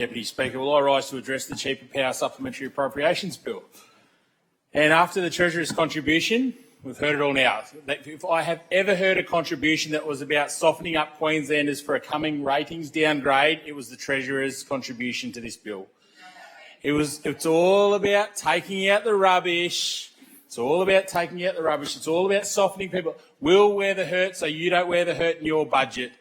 Deputy Speaker, will I rise to address the Cheaper Power Supplementary Appropriations Bill? And after the Treasurer's contribution, we've heard it all now. If I have ever heard a contribution that was about softening up Queenslanders for a coming ratings downgrade, it was the Treasurer's contribution to this bill. It's all about taking out the rubbish. It's all about taking out the rubbish. It's all about softening people. We'll wear the hurt so you don't wear the hurt in your budget.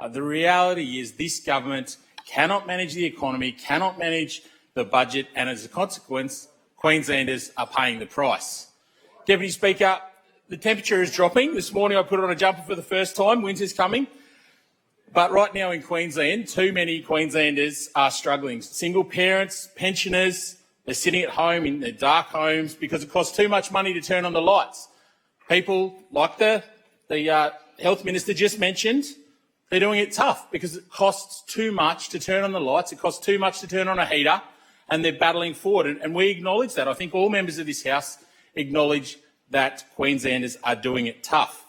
The reality is this government cannot manage the economy, cannot manage the budget, and as a consequence, Queenslanders are paying the price. Deputy Speaker, the temperature is dropping. This morning I put on a jumper for the first time. Winter's coming. But right now in Queensland, too many Queenslanders are struggling. Single parents, pensioners, they're sitting at home in their dark homes because it costs too much money to turn on the lights. People like the Health Minister just mentioned, they're doing it tough because it costs too much to turn on the lights, it costs too much to turn on a heater, and they're battling forward. And we acknowledge that. I think all members of this House acknowledge that Queenslanders are doing it tough.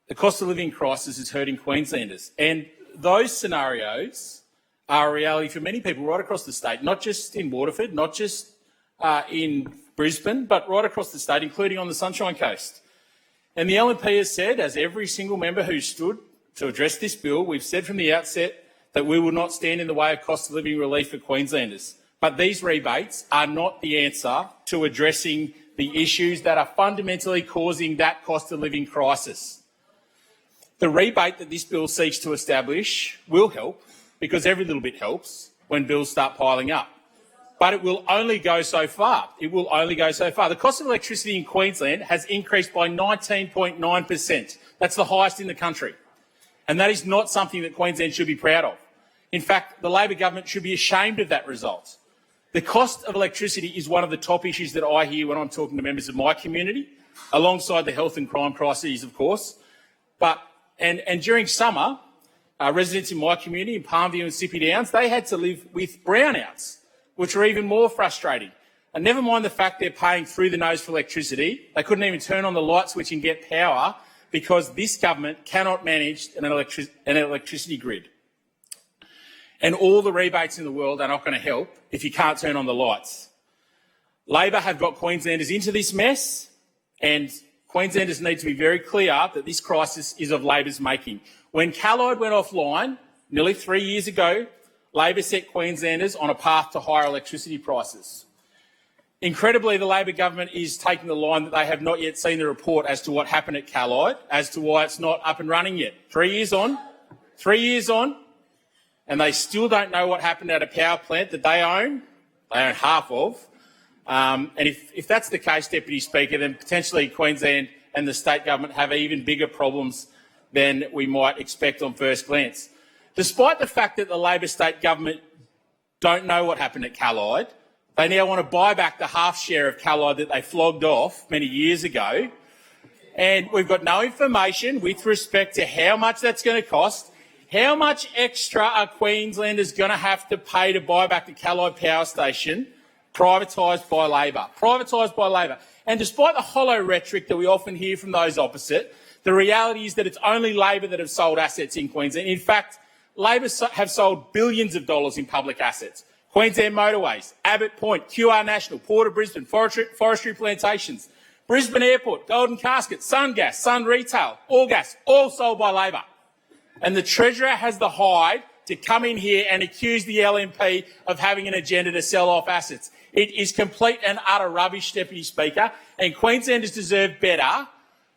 The cost of living crisis is hurting Queenslanders, and those scenarios are a reality for many people right across the state, not just in Waterford, not just in Brisbane, but right across the state, including on the Sunshine Coast. And the LNP has said, as every single member who stood to address this bill, we've said from the outset that we will not stand in the way of cost of living relief for Queenslanders. But these rebates are not the answer to addressing the issues that are fundamentally causing that cost of living crisis. The rebate that this bill seeks to establish will help, because every little bit helps when bills start piling up. But it will only go so far. It will only go so far. The cost of electricity in Queensland has increased by 19.9%. That's the highest in the country. And that is not something that Queensland should be proud of. In fact, the Labor government should be ashamed of that result. The cost of electricity is one of the top issues that I hear when I'm talking to members of my community, alongside the health and crime crises, of course. And during summer, residents in my community, in Palmview and Sippy Downs, they had to live with brownouts, which are even more frustrating. And never mind the fact they're paying through the nose for electricity, they couldn't even turn on the light switch and get power because this government cannot manage an electricity grid. And all the rebates in the world are not going to help if you can't turn on the lights. Labor have got Queenslanders into this mess, and Queenslanders need to be very clear that this crisis is of Labor's making. When Callide went offline nearly 3 years ago, Labor set Queenslanders on a path to higher electricity prices. Incredibly, the Labor government is taking the line that they have not yet seen the report as to what happened at Callide, as to why it's not up and running yet. 3 years on, and they still don't know what happened at a power plant that they own half of. And if that's the case, Deputy Speaker, then potentially Queensland and the state government have even bigger problems than we might expect on first glance. Despite the fact that the Labor state government don't know what happened at Callide, they now want to buy back the half share of Callide that they flogged off many years ago. And we've got no information with respect to how much that's going to cost. How much extra are Queenslanders going to have to pay to buy back the Callide power station, privatised by Labor? Privatised by Labor. And despite the hollow rhetoric that we often hear from those opposite, the reality is that it's only Labor that have sold assets in Queensland. In fact, Labor have sold billions of dollars in public assets. Queensland Motorways, Abbott Point, QR National, Port of Brisbane, Forestry Plantations, Brisbane Airport, Golden Casket, Sun Gas, Sun Retail, Allgas, all sold by Labor. And the Treasurer has the hide to come in here and accuse the LNP of having an agenda to sell off assets. It is complete and utter rubbish, Deputy Speaker, and Queenslanders deserve better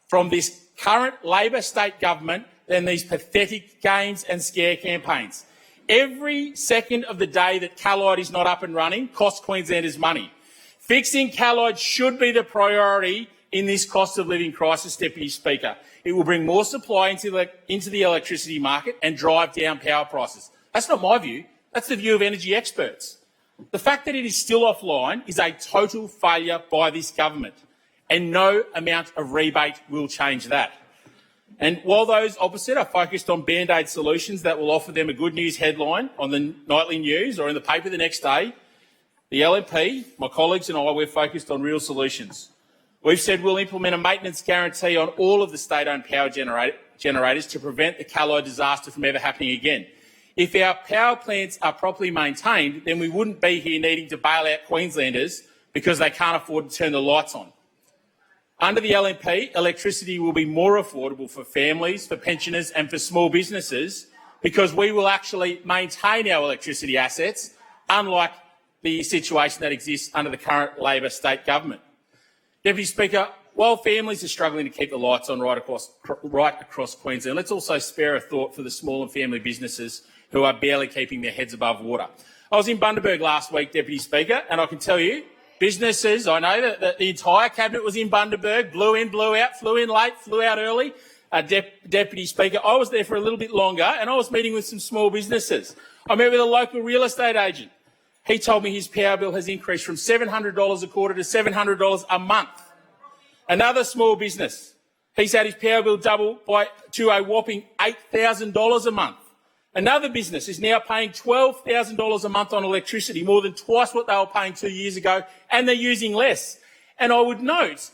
from this current Labor state government than these pathetic games and scare campaigns. Every second of the day that Callide is not up and running costs Queenslanders money. Fixing Callide should be the priority in this cost of living crisis, Deputy Speaker. It will bring more supply into the electricity market and drive down power prices. That's not my view. That's the view of energy experts. The fact that it is still offline is a total failure by this government, and no amount of rebate will change that. And while those opposite are focused on band-aid solutions that will offer them a good news headline on the nightly news or in the paper the next day, the LNP, my colleagues and I, we're focused on real solutions. We've said we'll implement a maintenance guarantee on all of the state-owned power generators to prevent the Callide disaster from ever happening again. If our power plants are properly maintained, then we wouldn't be here needing to bail out Queenslanders because they can't afford to turn the lights on. Under the LNP, electricity will be more affordable for families, for pensioners and for small businesses because we will actually maintain our electricity assets, unlike the situation that exists under the current Labor state government. Deputy Speaker, while families are struggling to keep the lights on right across Queensland, let's also spare a thought for the small and family businesses who are barely keeping their heads above water. I was in Bundaberg last week, Deputy Speaker, and I can tell you, businesses, I know that the entire cabinet was in Bundaberg, blew in, blew out, flew in late, flew out early. Deputy Speaker, I was there for a little bit longer and I was meeting with some small businesses. I met with a local real estate agent. He told me his power bill has increased from $700 a quarter to $700 a month. Another small business, he's had his power bill double to a whopping $8,000 a month. Another business is now paying $12,000 a month on electricity, more than twice what they were paying 2 years ago, and they're using less. And I would note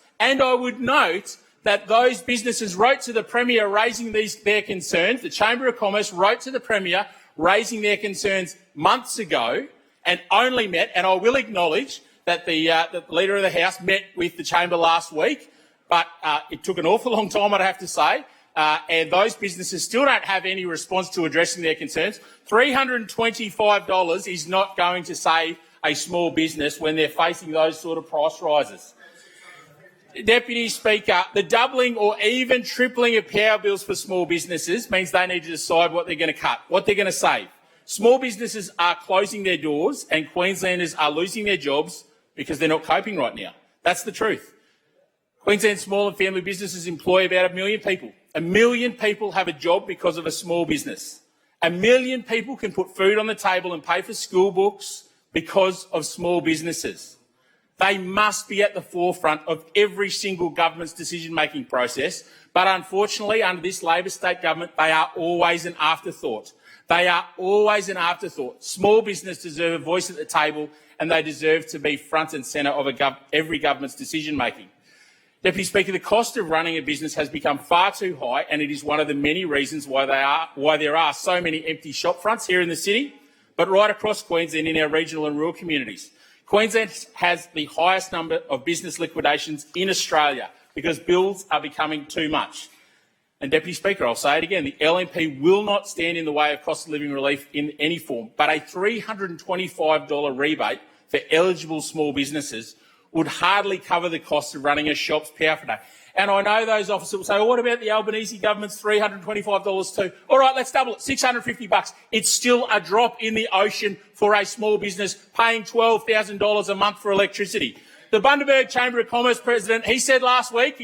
that those businesses wrote to the Premier raising their concerns. The Chamber of Commerce wrote to the Premier raising their concerns months ago and only met, and I will acknowledge that the Leader of the House met with the Chamber last week, but it took an awful long time, I'd have to say. And those businesses still don't have any response to addressing their concerns. $325 is not going to save a small business when they're facing those sort of price rises. Deputy Speaker, the doubling or even tripling of power bills for small businesses means they need to decide what they're going to cut, what they're going to save. Small businesses are closing their doors and Queenslanders are losing their jobs because they're not coping right now. That's the truth. Queensland small and family businesses employ about 1 million people. 1 million people have a job because of a small business. 1 million people can put food on the table and pay for school books because of small businesses. They must be at the forefront of every single government's decision-making process, but unfortunately, under this Labor state government, they are always an afterthought. They are always an afterthought. Small business deserve a voice at the table and they deserve to be front and centre of every government's decision-making. Deputy Speaker, the cost of running a business has become far too high and it is one of the many reasons why there are so many empty shop fronts here in the city, but right across Queensland in our regional and rural communities. Queensland has the highest number of business liquidations in Australia because bills are becoming too much. And Deputy Speaker, I'll say it again, the LNP will not stand in the way of cost of living relief in any form, but a $325 rebate for eligible small businesses would hardly cover the cost of running a shop's power for day. And I know those officers will say, well, what about the Albanese government's $325 too? All right, let's double it, $650. It's still a drop in the ocean for a small business paying $12,000 a month for electricity. The Bundaberg Chamber of Commerce president, he said last week to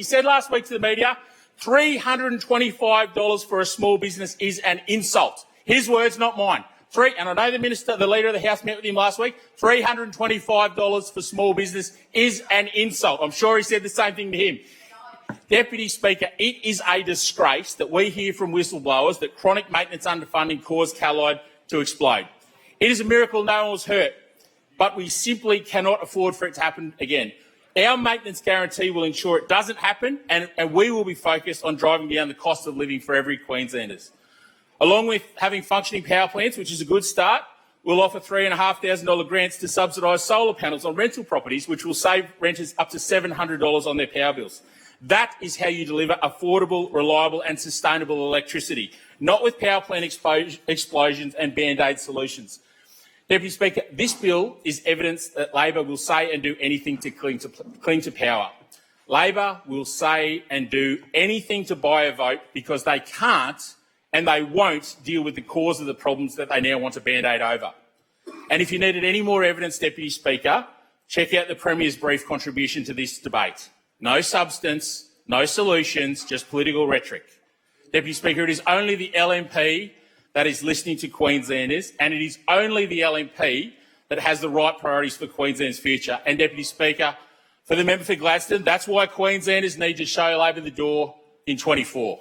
the media, $325 for a small business is an insult. His words, not mine. And I know the Leader of the House met with him last week, $325 for small business is an insult. I'm sure he said the same thing to him. Deputy Speaker, it is a disgrace that we hear from whistleblowers that chronic maintenance underfunding caused Callide to explode. It is a miracle no one was hurt, but we simply cannot afford for it to happen again. Our maintenance guarantee will ensure it doesn't happen, and we will be focused on driving down the cost of living for every Queenslander. Along with having functioning power plants, which is a good start, we'll offer $3,500 grants to subsidise solar panels on rental properties, which will save renters up to $700 on their power bills. That is how you deliver affordable, reliable and sustainable electricity, not with power plant explosions and band-aid solutions. Deputy Speaker, this bill is evidence that Labor will say and do anything to cling to power. Labor will say and do anything to buy a vote because they can't and they won't deal with the cause of the problems that they now want to band-aid over. And if you needed any more evidence, Deputy Speaker, check out the Premier's brief contribution to this debate. No substance, no solutions, just political rhetoric. Deputy Speaker, it is only the LNP that is listening to Queenslanders, and it is only the LNP that has the right priorities for Queensland's future. And Deputy Speaker, for the member for Gladstone, that's why Queenslanders need to show Labor the door in 24.